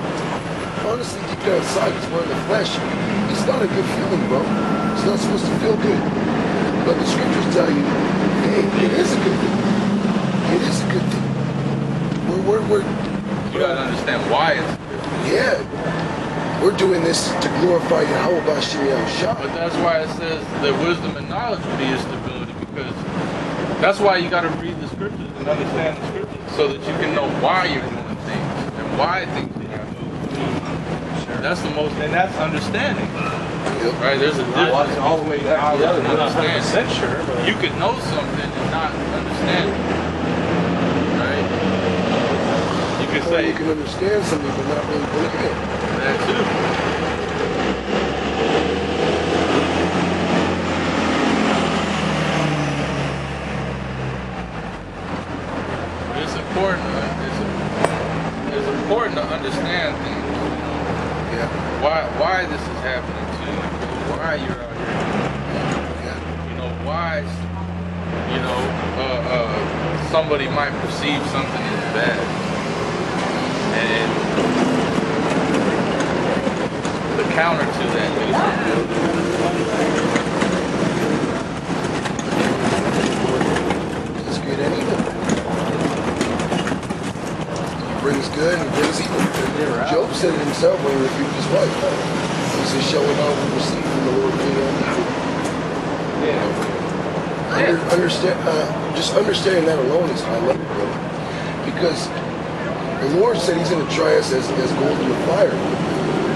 honestly, deep down inside, because we're in the flesh, it's not a good feeling, bro. It's not supposed to feel good. But the scriptures tell you, hey, it is a good thing. It is a good thing. You gotta understand why it's good. Yeah. We're doing this to glorify Yahweh Bashir Yahushua. But that's why it says that wisdom and knowledge will be your stability, because that's why you got to read the scriptures and understand the scriptures so that you can know why you're doing things and why things are happening. That's the most, and that's understanding. Yep. Right? There's a difference all the way back to the other. and I'm not 100% understanding. sure, but You could know something and not understand it. Right? You could Or say you can understand something but not really believe it. that too. It's important. It's important to understand things. Yeah. Why this is happening to you? Why you're out here? Yeah. You know why? You know somebody might perceive something as bad, and the counter to that is It's good and evil. He brings good and he brings evil. Job said it himself when he rebuked his wife. He said, showing all we receive from the Lord good and evil. Just understanding that alone is high level, bro. Because the Lord said he's going to try us as gold in the fire.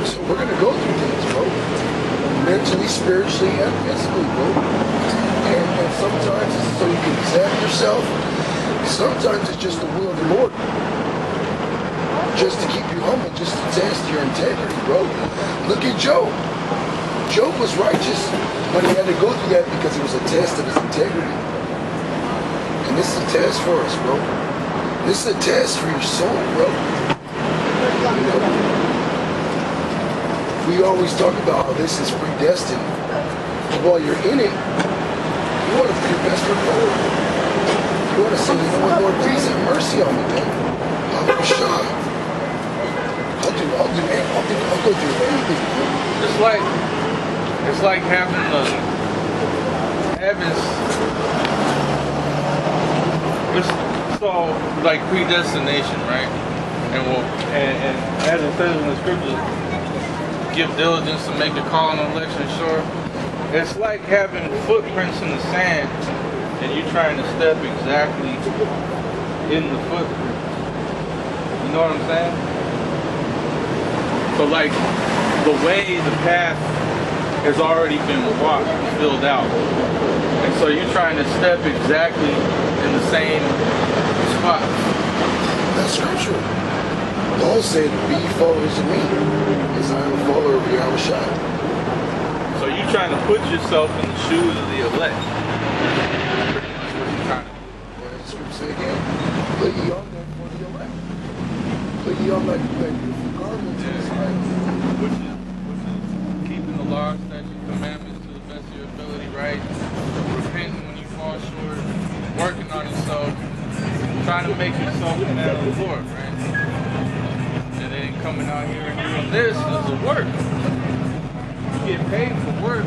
So we're going to go through things, bro. Mentally, spiritually, and physically, bro. And sometimes it's so you can examine yourself. Sometimes it's just the will of the Lord. Just to keep you humble, just to test your integrity, bro. Look at Job. Job was righteous, but he had to go through that because it was a test of his integrity. And this is a test for us, bro. This is a test for your soul, bro. You know? We always talk about how this is predestined. But while you're in it, you want to put your best foot forward. You want to say, you know what, Lord, please have mercy on me, man. I'm shy. I'll go through anything. it's like having so like predestination, right? And as it says in the scriptures, give diligence to make your calling and election sure. It's like having footprints in the sand and you trying to step exactly in the footprint. You know what I'm saying? So like the way, the path has already been walked, filled out. And so you're trying to step exactly in the same spot. That's scripture. Paul said, be followers of me, as I am a follower of Yahushua. So you're trying to put yourself in the shoes of the elect. That's pretty much what you're trying to do. What does the scripture say again? Put ye on them for the elect. Put ye on that beautiful garment to his life. Which is keeping the law, statutes, commandments to the best of your ability, right? Repenting when you fall short, working on yourself, trying to make yourself a man of the Lord, right? And then coming out here and doing this is a work. You get paid for work.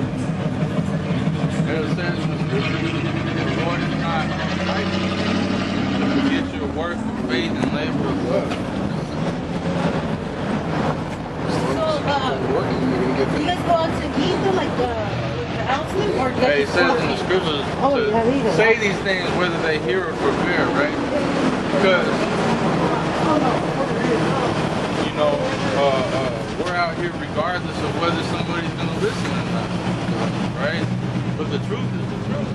As it says in the scripture, the Lord is not like you. Get your work of faith and labor of love. You guys go out to eat the like the outside or Hey, it says in the scriptures to say these things whether they hear or forbear, right? Because we're out here regardless of whether somebody's gonna listen or not, right? But the truth is the truth.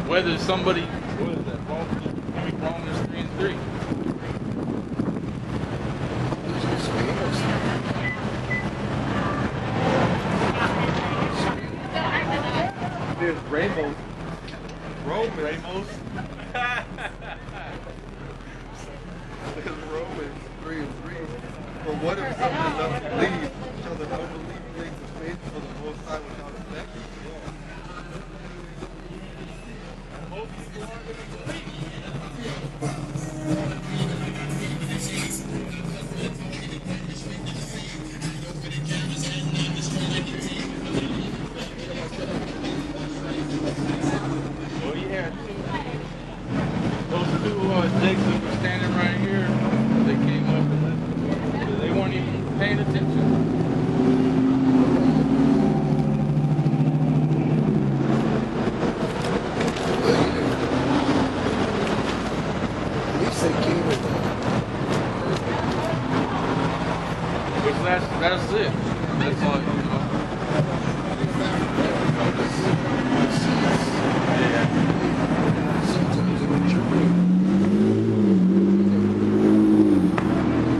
Whether somebody, what is that? Romans 3:3. There's rainbows. Ramos. There's Romans 3:3. For what if someone does not believe, shall the unbelieving make the faith for the Most High without effect? Most people aren't gonna believe. Well, yeah. Those two Jakes that were standing right here, they came up and listened. They weren't even paying attention. At least they came with But that's it. That's all, you know. Yeah. sometimes in Germany.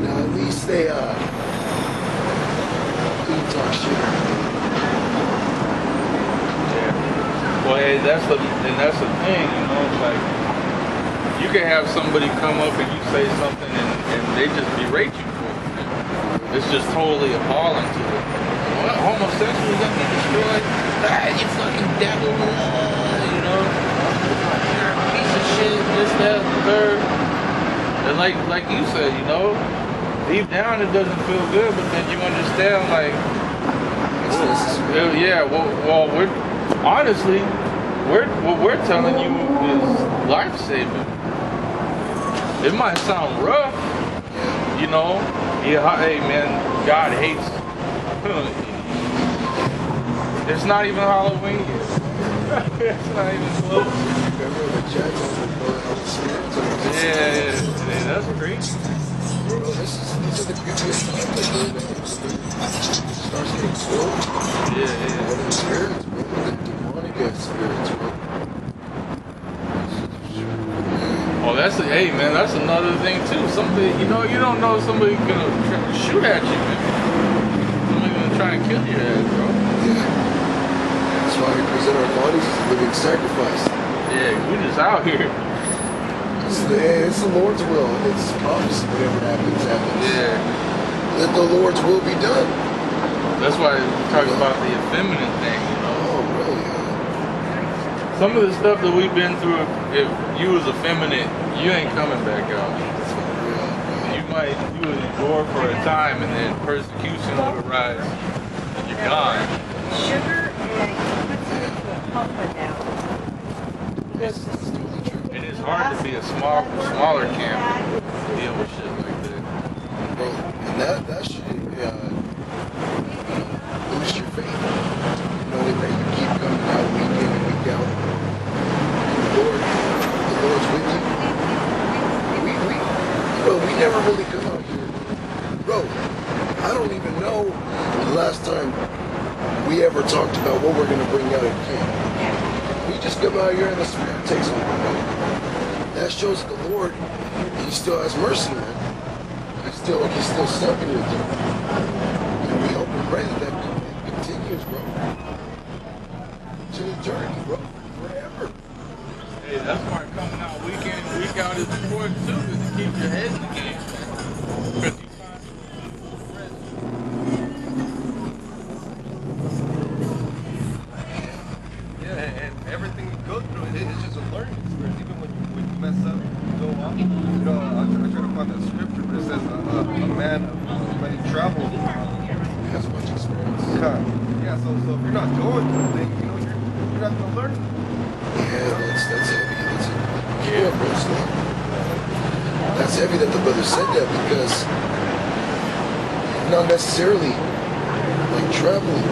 Now at least they didn't talk shit. Yeah. Well, hey, that's the thing, you know. It's like you can have somebody come up and you say something and they just berate you for it. It's just totally appalling to them. What, homosexuals got to be destroyed? Ah, you fucking devil, you know. You're a piece of shit. This, that, the third. And like you said, you know, deep down it doesn't feel good, but then you understand, like, yeah, well, we're honestly, what we're telling you is life-saving. It might sound rough, you know. Yeah, hey man, God hates. It's not even Halloween yet. It's not even close. Yeah, that's crazy. Bro, these are the creepiest times that starts getting cold. Yeah. All the spirits, bro. The demonic spirits, bro. Oh, hey man, that's another thing too. Somebody, you know, you don't know somebody's gonna shoot at you, man. Somebody's gonna try and kill your ass, bro. Yeah. That's why we present our bodies as a living sacrifice. Yeah, we just out here. It's the Lord's will. It's obviously whatever happens, happens. Yeah. Let the Lord's will be done. That's why we talk about the effeminate thing, you know. Oh, really? Some of the stuff that we've been through, if you was effeminate, you ain't coming back out. You would endure for a time and then persecution will arise. You're gone. Sugar and put now. That's totally true. It is hard to be a smaller camp to deal with shit like that. Bro, and that shit, boost your faith. Knowing that you keep coming out week in and week out. The Lord's with you. We never really come out here. Bro, I don't even know the last time we ever talked about what we're going to bring out at camp. We just come out here and the Spirit takes over. That shows the Lord, He still has mercy, man. He's still stepping with you. And we hope and pray that continues, bro. To eternity, bro. Forever. Hey, that's why coming out week in and week out is important too, because it keeps your head in the game. Because you find Yeah, and everything you go through, it's just a learning experience. Even when you mess up, you go off. You know, I try to find that scripture where it says a man of many travels Has much experience. Yeah, so if you're not going through things, you know, you're not going to learn. Yeah, that's heavy. Yeah, bro, slow. That's heavy that the brother said that because not necessarily like traveling,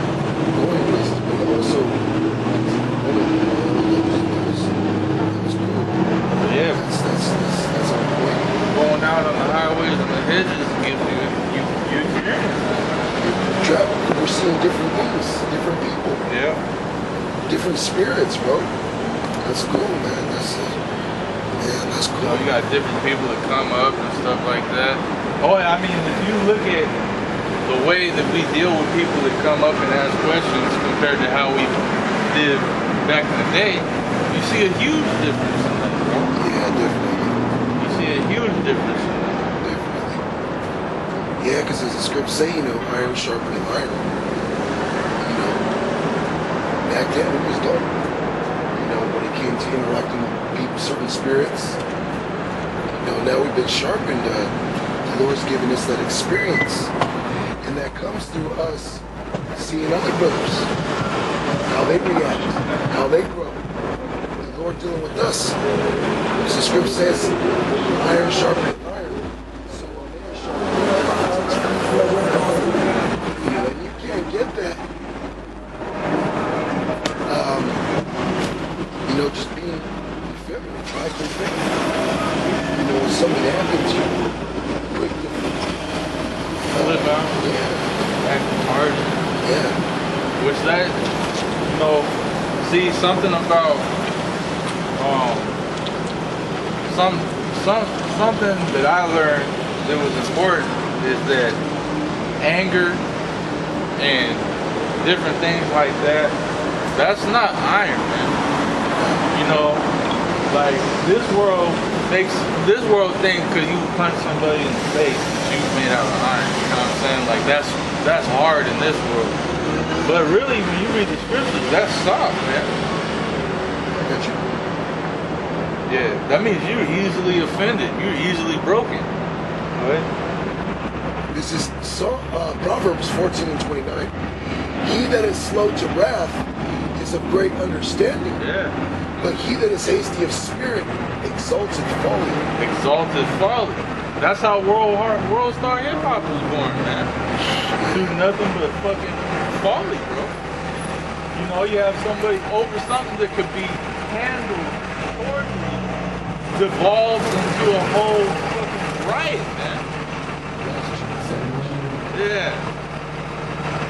going places, but also that was cool. yeah, That's on point. going out out on the highways and the hedges gives you experience that. We're seeing different things, different people, Yeah. different spirits, bro. That's cool, man. That's So cool. you got different people that come up and stuff like that. Oh, I mean, if you look at the way that we deal with people that come up and ask questions compared to how we did back in the day, you see a huge difference in that, bro. Yeah, definitely. You see a huge difference in that. Definitely. Yeah, because as the scripts say, iron sharpening iron. Back then it was dope. When it came to interacting with people, certain spirits. Now we've been sharpened. The Lord's given us that experience. And that comes through us seeing other brothers, how they react, how they grow. The Lord dealing with us. As the script says, iron sharpening iron. So and you can't get that. Just being feminine, try to think. When something happens, you quick to Flip out. Yeah. Act hard. Yeah. Which that, see something about something that I learned that was important is that anger and different things like that, that's not iron, man. Like this world thinks because you punch somebody in the face that you made out of iron. You know what I'm saying? Like that's hard in this world. But really, when you read the scriptures, that's soft, man. I got you. Yeah, that means you're easily offended. You're easily broken. Right? This is Proverbs 14 and 29. He that is slow to wrath is of great understanding. Yeah. But he that is hasty of spirit exalted folly. Exalted folly. That's how World Star Hip Hop was born, man. Do nothing but fucking folly, bro. You have somebody over something that could be handled cordially, devolves into a whole fucking riot, man. Yeah.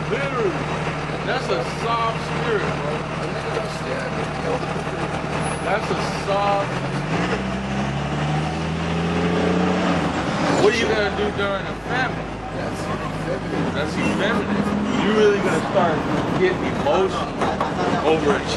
Literally. That's a soft spirit, bro. That's a soft spirit. What are you gonna do during a famine? That's effeminate. You're really gonna start getting emotional over a